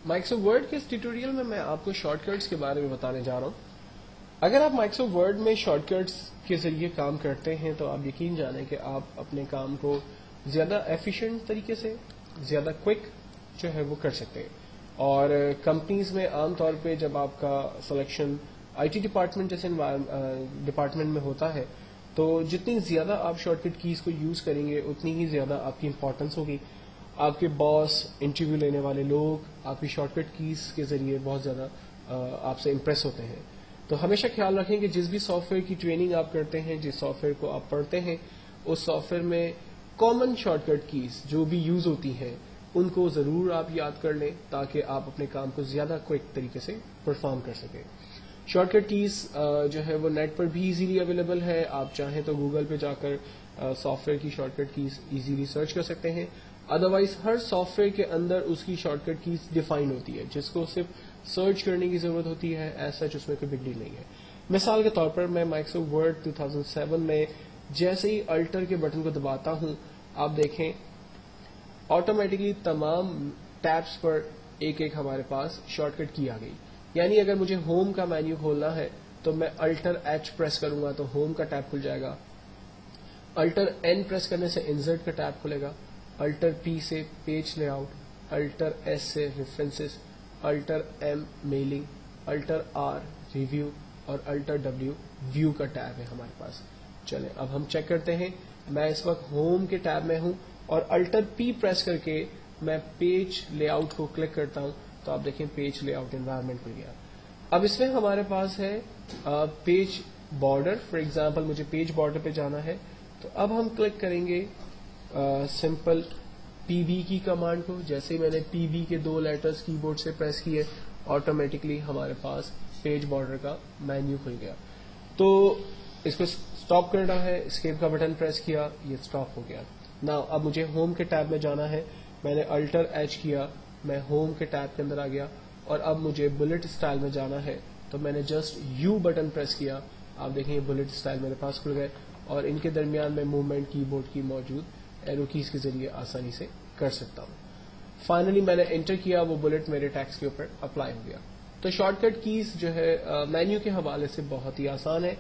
Microsoft word کے اس tutorial میں میں آپ کو شارٹ کٹس کے بارے میں بتانے جا رہا ہوں. اگر آپ مائکروسافٹ ورڈ میں شارٹ کٹس کے ذریعے کام کرتے ہیں تو آپ یقین جانیں کہ آپ اپنے کام کو زیادہ ایفیشینٹ طریقے سے، زیادہ کوئک جو ہے وہ کر سکتے ہیں. اور کمپنیز میں عام طور پہ جب آپ کا سلیکشن آئی ٹی ڈپارٹمنٹ جیسے ڈپارٹمنٹ میں ہوتا ہے تو جتنی زیادہ آپ شارٹ کٹ کیز کو یوز کریں گے اتنی ہی زیادہ آپ کی امپورٹنس ہوگی. آپ کے باس، انٹرویو لینے والے لوگ آپ کی شارٹ کٹ کیز کے ذریعے بہت زیادہ آپ سے امپریس ہوتے ہیں. تو ہمیشہ خیال رکھیں کہ جس بھی سافٹ ویئر کی ٹریننگ آپ کرتے ہیں، جس سافٹ ویئر کو آپ پڑھتے ہیں، اس سافٹ ویئر میں کامن شارٹ کٹ کیز جو بھی یوز ہوتی ہیں ان کو ضرور آپ یاد کر لیں تاکہ آپ اپنے کام کو زیادہ کوئک طریقے سے پرفارم کر سکیں. شارٹ کٹ کیز جو ہے وہ نیٹ پر بھی ایزیلی اویلیبل ہے. آپ چاہیں تو گوگل پہ جا کر سافٹ ویئر کی shortcut keys easily search کر سکتے ہیں. ادروائز ہر سافٹ ویئر کے اندر اس کی شارٹ کٹ کیز ڈیفائن ہوتی ہے جس کو صرف سرچ کرنے کی ضرورت ہوتی ہے. ایز سچ اس میں کوئی بگ ڈیل نہیں ہے. مثال کے طور پر میں مائکروسافٹ ورڈ 2007 میں جیسے ہی الٹر کے بٹن کو دباتا ہوں آپ دیکھیں آٹومیٹکلی تمام ٹیبس پر ایک ایک ہمارے پاس شارٹ کٹ کی آ گئی. یعنی اگر مجھے ہوم کا مینیو کھولنا ہے تو میں الٹر ایچ پریس کروں گا تو ہوم کا ٹیب کھل جائے گا. الٹر این پریس کرنے سے انسرٹ کا ٹیب کھلے گا. الٹر پی سے پیج لے آؤٹ، الٹر ایس سے references, alter M mailing, alter R review اور الٹر ڈبلیو ویو کا ٹیب ہے ہمارے پاس. چلیں اب ہم چیک کرتے ہیں. میں اس وقت ہوم کے ٹیب میں ہوں اور الٹر پی پریس کر کے میں پیج لے آؤٹ کو کلک کرتا ہوں تو آپ دیکھیں پیج لے آؤٹ انوائرمنٹ کھل گیا. اب اس میں ہمارے پاس ہے پیج بارڈر. فار ایگزامپل مجھے پیج بارڈر پہ جانا ہے تو اب ہم کلک کریں گے سمپل پی بی کی کمانڈ کو. جیسے میں نے پی بی کے 2 لیٹرز کی بورڈ سے پریس کیے آٹومیٹکلی ہمارے پاس پیج بارڈر کا مینیو کھل گیا. تو اس کو اسٹاپ کرنا ہے، اسکیپ کا بٹن پریس کیا، یہ اسٹاپ ہو گیا. نا اب مجھے ہوم کے ٹیب میں جانا ہے. میں نے الٹر ایچ کیا، میں ہوم کے ٹیب کے اندر آ گیا. اور اب مجھے بلٹ اسٹائل میں جانا ہے تو میں نے جسٹ یو بٹن پریس کیا. آپ دیکھیں بلٹ اسٹائل میرے پاس کھل گئے اور ان کے درمیان میں موومنٹ کی بورڈ کی موجود ایرو کیز کے ذریعے آسانی سے کر سکتا ہوں. فائنلی میں نے انٹر کیا، وہ بلٹ میرے ٹیکسٹ کے اوپر اپلائی ہو گیا. تو شارٹ کٹ کیز جو ہے مینیو کے حوالے سے بہت ہی آسان ہے.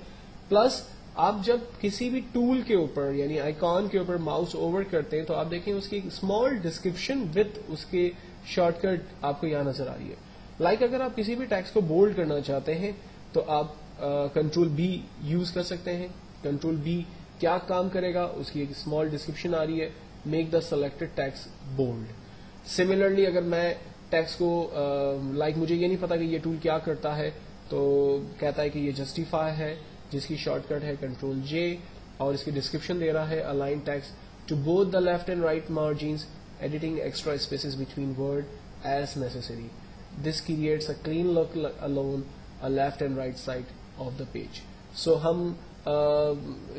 پلس آپ جب کسی بھی ٹول کے اوپر یعنی آئیکن کے اوپر ماؤس اوور کرتے ہیں تو آپ دیکھیں اس کی اسمال ڈسکرپشن وتھ اس کے شارٹ کٹ آپ کو یہاں نظر آ رہی ہے. لائک اگر آپ کسی بھی ٹیکسٹ کو بولڈ کرنا چاہتے ہیں تو آپ کنٹرول بی یوز کر سکتے ہیں. کنٹرول بی کیا کام کرے گا، اس کی ایک اسمال ڈسکرپشن آ رہی ہے، make the selected text bold. Similarly اگر میں ٹیکسٹ کو لائک مجھے یہ نہیں پتا کہ یہ ٹول کیا کرتا ہے تو کہتا ہے کہ یہ جسٹیفائی ہے جس کی شارٹ کٹ ہے کنٹرول جے اور اس کی ڈسکرپشن دے رہا ہے align text to both the left and right margins editing extra spaces between word as necessary. This creates a clean look along a left and right side of the page. So ہم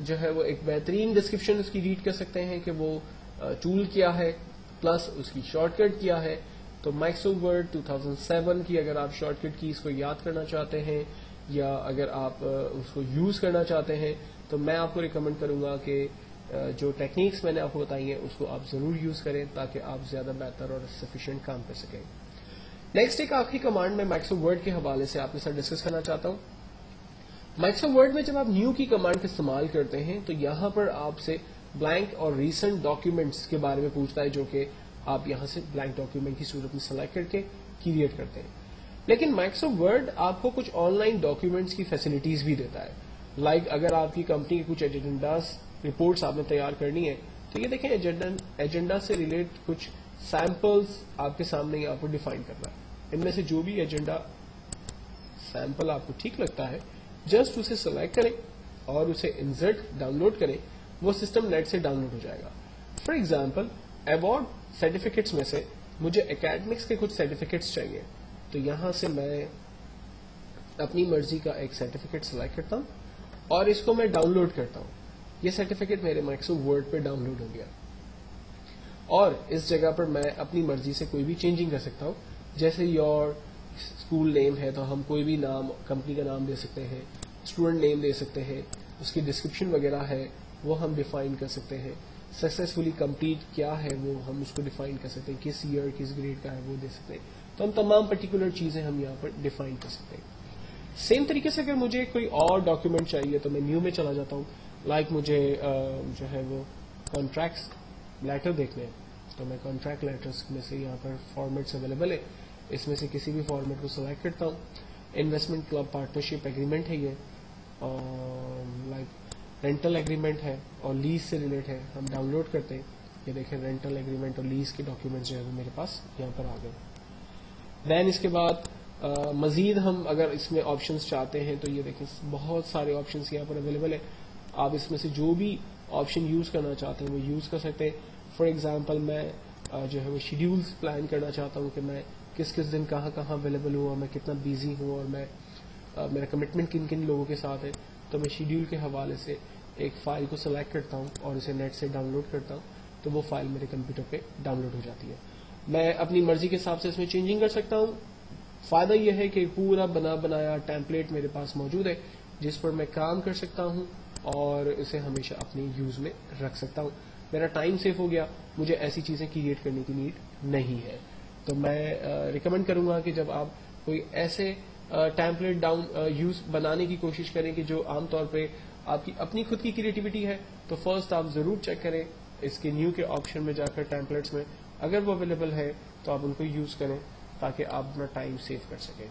جو ہے وہ ایک بہترین description اس کی red کر سکتے ہیں کہ وہ ٹول کیا ہے پلس اس کی شارٹ کٹ کیا ہے. تو مائکروسافٹ ورڈ 2007 کی اگر آپ شارٹ کٹ کی اس کو یاد کرنا چاہتے ہیں یا اگر آپ اس کو یوز کرنا چاہتے ہیں تو میں آپ کو ریکمینڈ کروں گا کہ جو ٹیکنیکس میں نے آپ کو بتائی ہیں اس کو آپ ضرور یوز کریں تاکہ آپ زیادہ بہتر اور سفیشینٹ کام کر سکیں. نیکسٹ ایک آخری کمانڈ میں مائکروسافٹ ورڈ کے حوالے سے آپ کے ساتھ ڈسکس کرنا چاہتا ہوں. مائکروسافٹ ورڈ میں جب آپ نیو کی کمانڈ کا استعمال کرتے ہیں تو یہاں پر آپ سے بلینک اور ریسنٹ ڈاکیومنٹس کے بارے میں پوچھتا ہے جو کہ آپ یہاں سے بلینک ڈاکیومنٹ کی صورت میں سلیکٹ کر کے کریٹ کرتے ہیں. لیکن مائکروسافٹ ورڈ آپ کو کچھ آن لائن ڈاکیومنٹس کی فیسلٹیز بھی دیتا ہے. لائک اگر آپ کی کمپنی کے کچھ ایجنڈاز رپورٹس آپ نے تیار کرنی ہے تو یہ دیکھیں ایجنڈا سے ریلیٹ کچھ سیمپلز آپ کے سامنے آپ کو ڈیفائن کرنا ہے. ان میں سے جو بھی ایجنڈا سیمپل آپ کو ٹھیک لگتا ہے جسٹ اسے سلیکٹ کریں اور اسے انسرٹ ڈاؤن لوڈ کریں، وہ سسٹم نیٹ سے ڈاؤن لوڈ ہو جائے گا. فار ایگزامپل ایوارڈ سرٹیفکیٹس میں سے مجھے اکیڈمکس کے کچھ سرٹیفکیٹس چاہیے تو یہاں سے میں اپنی مرضی کا ایک سرٹیفکیٹ سلیکٹ کرتا ہوں اور اس کو میں ڈاؤن لوڈ کرتا ہوں. یہ سرٹیفکیٹ میرے مائکروسافٹ ورڈ پہ ڈاؤن لوڈ ہو گیا اور اس جگہ پر میں اپنی مرضی سے کوئی بھی چینجنگ کر سکتا ہوں. جیسے یور اسکول نیم ہے تو ہم کوئی بھی نام کمپنی کا نام دے سکتے ہیں، اسٹوڈنٹ نیم دے سکتے ہیں، اس کی ڈسکرپشن وغیرہ ہے وہ ہم ڈیفائن کر سکتے ہیں. سکسیسفلی کمپلیٹ کیا ہے وہ ہم اس کو ڈیفائن کر سکتے ہیں, کس ایئر کس گریڈ کا ہے وہ دے سکتے ہیں. تو ہم تمام پرٹیکولر چیزیں ہم یہاں پر ڈیفائن کر سکتے ہیں. سیم طریقے سے اگر مجھے کوئی اور ڈاکیومنٹ چاہیے تو میں نیو میں چلا جاتا ہوں. لائک مجھے جو ہے وہ کانٹریکٹس لیٹر دیکھنے ہیں, تو میں کانٹریکٹ لیٹرس میں سے یہاں پر فارمیٹس اویلیبل ہے, اس میں سے کسی بھی فارمیٹ کو سلیکٹ کرتا ہوں. انویسٹمنٹ کلب پارٹنرشپ ایگریمنٹ ہے یہ, لائک رینٹل ایگریمنٹ ہے اور لیز سے ریلیٹ ہے, ہم ڈاؤن لوڈ کرتے ہیں. یہ دیکھیں رینٹل ایگریمنٹ اور لیز کے ڈاکیومنٹس جو ہے وہ میرے پاس یہاں پر آ گئے. دین اس کے بعد مزید ہم اگر اس میں آپشنس چاہتے ہیں تو یہ دیکھیں بہت سارے آپشنس یہاں پر اویلیبل ہے. آپ اس میں سے جو بھی آپشن یوز کرنا چاہتے ہیں وہ یوز کر سکتے ہیں. فار ایگزامپل میں جو ہے وہ شیڈیولز پلان کرنا چاہتا ہوں کہ میں کس کس دن کہاں کہاں اویلیبل ہوں اور میں کتنا بیزی ہوں اور میں میرا کمٹمنٹ کن کن لوگوں کے ساتھ ہے. تو میں شیڈیول کے حوالے سے ایک فائل کو سلیکٹ کرتا ہوں اور اسے نیٹ سے ڈاؤن لوڈ کرتا ہوں, تو وہ فائل میرے کمپیوٹر پہ ڈاؤن لوڈ ہو جاتی ہے. میں اپنی مرضی کے حساب سے اس میں چینجنگ کر سکتا ہوں. فائدہ یہ ہے کہ پورا بنا بنایا ٹیمپلیٹ میرے پاس موجود ہے جس پر میں کام کر سکتا ہوں اور اسے ہمیشہ اپنی یوز میں رکھ سکتا ہوں. میرا ٹائم سیو ہو گیا, مجھے ایسی چیزیں کریٹ کرنے کی نیڈ نہیں ہے. تو میں ریکمینڈ کروں گا کہ جب آپ کوئی ایسے ٹیمپلیٹ ڈاؤن یوز بنانے کی کوشش کریں کہ جو عام طور پہ آپ کی اپنی خود کی کریٹیوٹی ہے, تو فرسٹ آپ ضرور چیک کریں اس کے نیو کے آپشن میں جا کر ٹیمپلیٹس میں, اگر وہ اویلیبل ہے تو آپ ان کو یوز کریں تاکہ آپ اپنا ٹائم سیو کر سکیں.